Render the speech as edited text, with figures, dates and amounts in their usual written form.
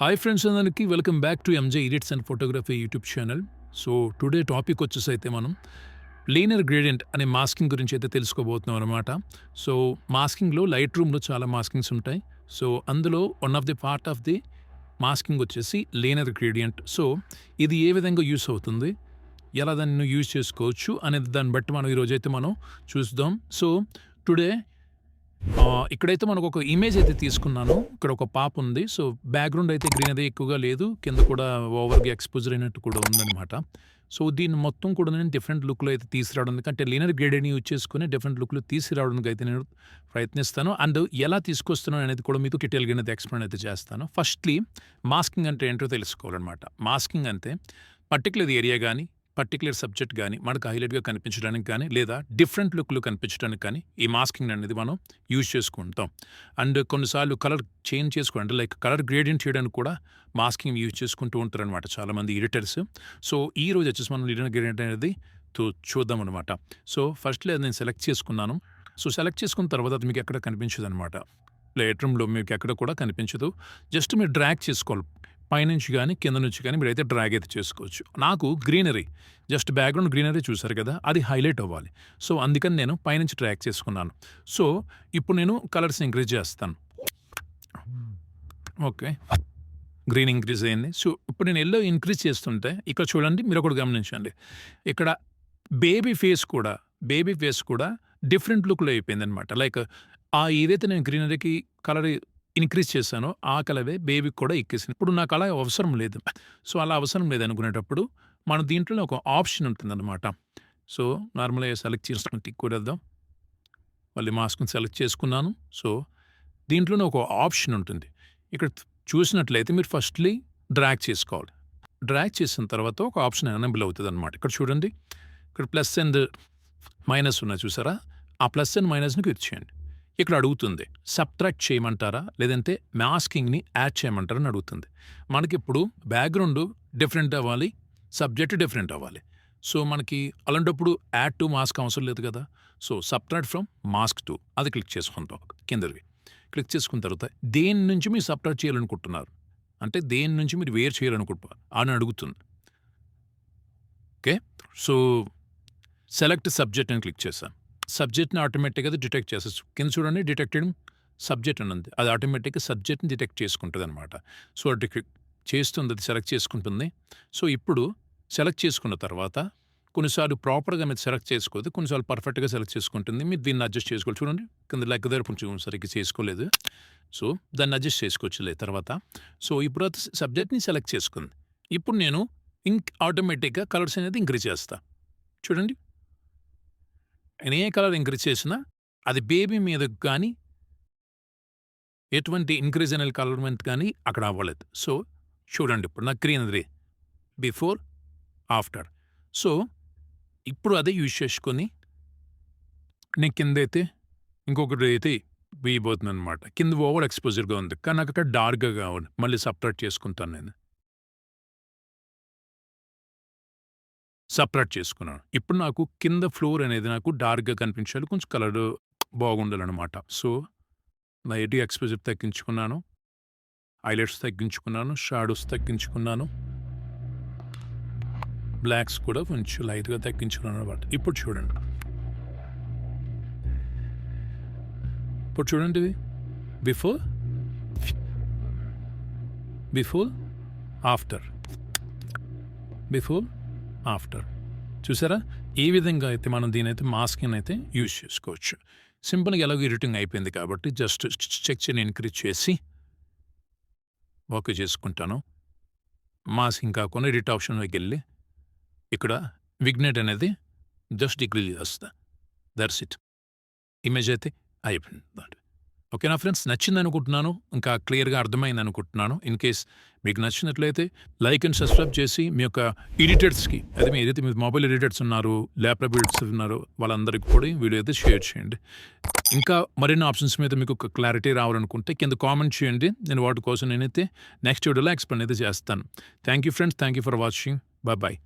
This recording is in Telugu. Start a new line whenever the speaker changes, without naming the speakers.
హాయ్ ఫ్రెండ్స్ అందరికీ welcome back to M J edits and photography YouTube channel. So today topic వచ్చేసి అయితే మనం లీనియర్ గ్రేడియంట్ అనే మాస్కింగ్ గురించి అయితే తెలుసుకోబోతున్నాం అనమాట. సో మాస్కింగ్లో లైట్ రూమ్లో చాలా మాస్కింగ్స్ ఉంటాయి. సో అందులో one of the part of the masking వచ్చేసి లీనియర్ గ్రేడియంట్. సో ఇది ఏ విధంగా యూస్ అవుతుంది, ఎలా దాన్ని యూజ్ చేసుకోవచ్చు అనేది దాన్ని బట్టి మనం ఈరోజైతే మనం చూద్దాం. సో టుడే ఇక్కడైతే మనకు ఒక ఇమేజ్ అయితే తీసుకున్నాను. ఇక్కడ ఒక పాప ఉంది. సో బ్యాక్గ్రౌండ్ అయితే గ్రీనరీ ఎక్కువగా లేదు, కింద కూడా ఓవర్గా ఎక్స్పోజర్ అయినట్టు కూడా ఉందన్నమాట. సో దీన్ని మొత్తం కూడా నేను డిఫరెంట్ లుక్లో అయితే తీసుకురావడానికి, అంటే లీనియర్ గ్రేడియంట్ని యూజ్ చేసుకుని డిఫరెంట్ లుక్లో తీసుకురావడానికి అయితే నేను ప్రయత్నిస్తాను. అండ్ ఎలా తీసుకొస్తున్నాను అనేది కూడా మీకు డీటెయిల్గా అయితే ఎక్స్ప్లెయిన్ అయితే చేస్తాను. ఫస్ట్లీ మాస్కింగ్ అంటే ఏంటో తెలుసుకోవాలన్నమాట. మాస్కింగ్ అంటే పర్టికులర్ ఏరియా కానీ పర్టికులర్ సబ్జెక్ట్ కానీ మనకు హైలైట్గా కనిపించడానికి కానీ లేదా డిఫరెంట్ లుక్లు కనిపించడానికి కానీ ఈ మాస్కింగ్ అనేది మనం యూజ్ చేసుకుంటాం. అండ్ కొన్నిసార్లు కలర్ చేంజ్ చేసుకోవడం, అంటే లైక్ కలర్ గ్రేడియంట్ చేయడానికి కూడా మాస్కింగ్ యూజ్ చేసుకుంటూ ఉంటారు అనమాట చాలామంది ఎడిటర్స్. సో ఈ రోజు వచ్చేసి మనం లీనియర్ గ్రేడియంట్ అనేది చూద్దాం అనమాట. సో ఫస్ట్లో నేను సెలెక్ట్ చేసుకున్నాను. సో సెలెక్ట్ చేసుకున్న తర్వాత అది మీకు ఎక్కడ కనిపించదు అనమాట. లైట్ రూమ్లో మీకు ఎక్కడ కూడా కనిపించదు. జస్ట్ మీరు డ్రాగ్ చేసుకోవాలి, పైనుంచి కానీ కింద నుంచి కానీ మీరైతే డ్రాగ్ అయితే చేసుకోవచ్చు. నాకు గ్రీనరీ, జస్ట్ బ్యాక్గ్రౌండ్ గ్రీనరీ చూసారు కదా, అది హైలైట్ అవ్వాలి. సో అందుకని నేను పైనుంచి డ్రాగ్ చేసుకున్నాను. సో ఇప్పుడు నేను కలర్స్ ఇంక్రీజ్ చేస్తాను. ఓకే, గ్రీన్ ఇంక్రీజ్ అయింది. సో ఇప్పుడు నేను ఎల్లో ఇంక్రీజ్ చేస్తుంటే ఇక్కడ చూడండి, మీరు ఒకటి గమనించండి, ఇక్కడ బేబీ ఫేస్ కూడా డిఫరెంట్ లుక్లో అయిపోయింది అనమాట. లైక్ ఏదైతే నేను గ్రీనరీకి కలర్ ఇంక్రీజ్ చేశానో ఆ కలవే బేబీకి కూడా ఎక్కేసింది. ఇప్పుడు నాకు అలా అవసరం లేదు. సో అలా అవసరం లేదు అనుకునేటప్పుడు మన దీంట్లో ఒక ఆప్షన్ ఉంటుందన్నమాట. సో నార్మల్గా సెలెక్ట్ చేసుకుని టిక్ కొడేద్దాం. మళ్ళీ మాస్క్ని సెలెక్ట్ చేసుకున్నాను. సో దీంట్లోనే ఒక ఆప్షన్ ఉంటుంది. ఇక్కడ చూసినట్లయితే మీరు ఫస్ట్లీ డ్రాగ్ చేసుకోవాలి. డ్రాగ్ చేసిన తర్వాత ఒక ఆప్షన్ ఎనేబుల్ అవుతుంది అనమాట. ఇక్కడ చూడండి, ఇక్కడ ప్లస్ అండ్ మైనస్ ఉన్నాయి చూసారా, ఆ ప్లస్ అండ్ మైనస్ని క్లిక్ చేయండి. ఇక్కడ అడుగుతుంది సబ్ట్రాక్ట్ చేయమంటారా లేదంటే మాస్కింగ్ని యాడ్ చేయమంటారా అని అడుగుతుంది. మనకి ఇప్పుడు బ్యాక్గ్రౌండ్ డిఫరెంట్ అవ్వాలి, సబ్జెక్ట్ డిఫరెంట్ అవ్వాలి. సో మనకి అలాంటప్పుడు యాడ్ టు మాస్క్ అవసరం లేదు కదా. So subtract from mask to అది క్లిక్ చేసుకుంటాం. కిందవి క్లిక్ చేసుకున్న తర్వాత దేని నుంచి మీరు సబ్ట్రాక్ట్ చేయాలనుకుంటున్నారు, అంటే దేని నుంచి మీరు వేరు చేయాలనుకుంటున్నారు అని అడుగుతుంది. ఓకే, సో సెలెక్ట్ సబ్జెక్ట్ అని క్లిక్ చేశాను. సబ్జెక్ట్ని ఆటోమేటిక్గా అది డిటెక్ట్ చేసేచ్చు. కింద చూడండి, డిటెక్టెడ్ సబ్జెక్ట్ అని ఉంది. అది ఆటోమేటిక్గా సబ్జెక్ట్ని డిటెక్ట్ చేసుకుంటుంది అనమాట. సో అది చేస్తుంది, అది సెలెక్ట్ చేసుకుంటుంది. సో ఇప్పుడు సెలెక్ట్ చేసుకున్న తర్వాత కొన్నిసార్లు ప్రాపర్గా మీరు సెలెక్ట్ చేసుకోదు, కొన్నిసార్లు పర్ఫెక్ట్గా సెలెక్ట్ చేసుకుంటుంది. మీరు దీన్ని అడ్జస్ట్ చేసుకోవాలి. చూడండి కింద లెక్క దగ్గర కొంచెం సరిగ్గా చేసుకోలేదు. సో దాన్ని అడ్జస్ట్ చేసుకోవచ్చు తర్వాత. సో ఇప్పుడు సబ్జెక్ట్ని సెలెక్ట్ చేసుకుంది. ఇప్పుడు నేను ఆటోమేటిక్గా కలర్స్ అనేది ఇంక్రీజ్ చేస్తాను. చూడండి, నేను ఏ కలర్ ఇంక్రీజ్ చేసినా అది బేబీ మీద కానీ ఎటువంటి ఇంక్రీజ్ అనే కలర్మెంట్ కానీ అక్కడ అవ్వలేదు. సో చూడండి, ఇప్పుడు నా గ్రీనరీ బిఫోర్ ఆఫ్టర్. సో ఇప్పుడు అదే యూజ్ చేసుకొని నేను కింద అయితే ఇంకొకటి అయితే వేయబోతున్నాను అనమాట. కింద ఓవర్ ఎక్స్పోజర్గా ఉంది కానీ నాకు అక్కడ డార్క్గా కావాలి, మళ్ళీ సపరేట్ చేసుకుంటాను. నేను సపరేట్ చేసుకున్నాను. ఇప్పుడు నాకు కింద ఫ్లోర్ అనేది నాకు డార్క్గా కనిపించాలి, కొంచెం కలర్ బాగుండాలన్నమాట. సో లైట్ ఎక్స్పోజర్ తగ్గించుకున్నాను, హైలైట్స్ తగ్గించుకున్నాను, షాడోస్ తగ్గించుకున్నాను, బ్లాక్స్ కూడా కొంచెం లైట్గా తగ్గించుకున్నాను అనమాట. ఇప్పుడు చూడండి బిఫోర్ ఆఫ్టర్ చూసారా. ఈ విధంగా అయితే మనం దీనైతే మాస్కింగ్ అయితే యూజ్ చేసుకోవచ్చు. సింపుల్గా ఎలాగో ఎడిటింగ్ అయిపోయింది కాబట్టి జస్ట్ స్ట్రక్చర్ని ఇంక్రీజ్ చేసి ఓకే చేసుకుంటాను. మాస్కింగ్ కాకుండా ఎడిట్ ఆప్షన్లోకి వెళ్ళి ఇక్కడ విగ్నేట్ అనేది జస్ట్ డిగ్రీ చేస్తా. That's it. ఇమేజ్ అయితే అయిపోయింది. ఓకేనా ఫ్రెండ్స్, నచ్చింది అనుకుంటున్నాను, ఇంకా క్లియర్గా అర్థమైంది అనుకుంటున్నాను. ఇన్ కేస్ మీకు నచ్చినట్లయితే లైక్ అండ్ సబ్స్క్రైబ్ చేసి మీ యొక్క ఎడిటర్స్కి, అదే ఏదైతే మీ మొబైల్ ఎడిటర్స్ ఉన్నారు, ల్యాప్టాప్ ఎడిటర్స్ ఉన్నారు, వాళ్ళందరికీ కూడా వీడియో అయితే షేర్ చేయండి. ఇంకా మరిన్ని ఆప్షన్స్ మీద మీకు ఒక క్లారిటీ రావాలనుకుంటే కింద కామెంట్ చేయండి. నేను వాటి కోసం నేనైతే నెక్స్ట్ వీడియోలో ఎక్స్ప్లెయిన్ అయితే చేస్తాను. Thank you friends, thank you for watching. Bye.